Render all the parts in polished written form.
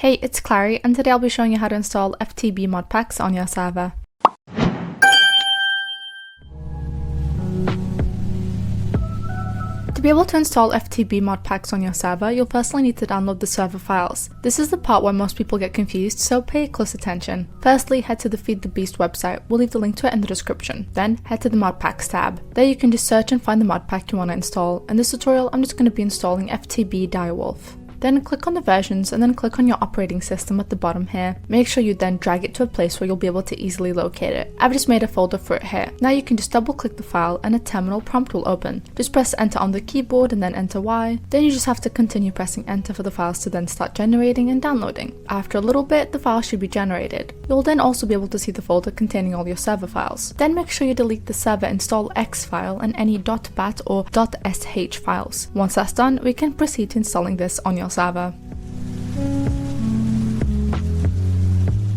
Hey, it's Clary, and today I'll be showing you how to install FTB Modpacks on your server. To be able to install FTB Modpacks on your server, you'll firstly need to download the server files. This is the part where most people get confused, so pay close attention. Firstly, head to the Feed the Beast website. We'll leave the link to it in the description. Then, head to the Modpacks tab. There you can just search and find the modpack you want to install. In this tutorial, I'm just going to be installing FTB Direwolf. Then click on the versions and then click on your operating system at the bottom here. Make sure you then drag it to a place where you'll be able to easily locate it. I've just made a folder for it here. Now you can just double click the file and a terminal prompt will open. Just press enter on the keyboard and then enter Y. Then you just have to continue pressing enter for the files to then start generating and downloading. After a little bit, the file should be generated. You'll then also be able to see the folder containing all your server files. Then make sure you delete the server install X file and any .bat or .sh files. Once that's done, we can proceed to installing this on your server.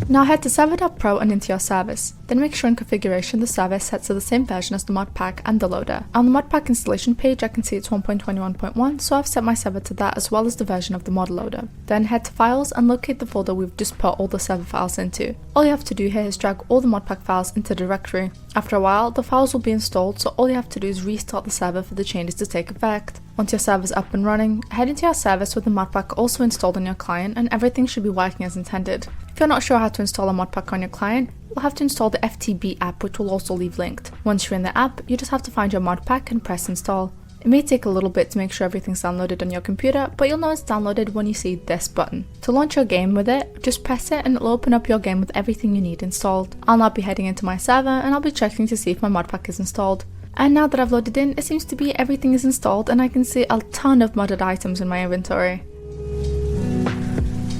Now head to Server.pro and into your service. Then make sure in configuration the server is set to the same version as the modpack and the loader. On the modpack installation page I can see it's 1.21.1, so I've set my server to that as well as the version of the mod loader. Then head to files and locate the folder we've just put all the server files into. All you have to do here is drag all the modpack files into the directory. After a while, the files will be installed, so all you have to do is restart the server for the changes to take effect. Once your server is up and running, head into your service with the modpack also installed on your client and everything should be working as intended. If you're not sure how to install a modpack on your client, you'll have to install the FTB app, which we'll also leave linked. Once you're in the app, you just have to find your modpack and press install. It may take a little bit to make sure everything's downloaded on your computer, but you'll know it's downloaded when you see this button. To launch your game with it, just press it and it'll open up your game with everything you need installed. I'll now be heading into my server and I'll be checking to see if my modpack is installed. And now that I've loaded in, it seems to be everything is installed and I can see a ton of modded items in my inventory.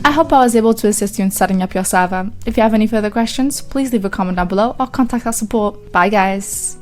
I hope I was able to assist you in setting up your server. If you have any further questions, please leave a comment down below or contact our support. Bye guys!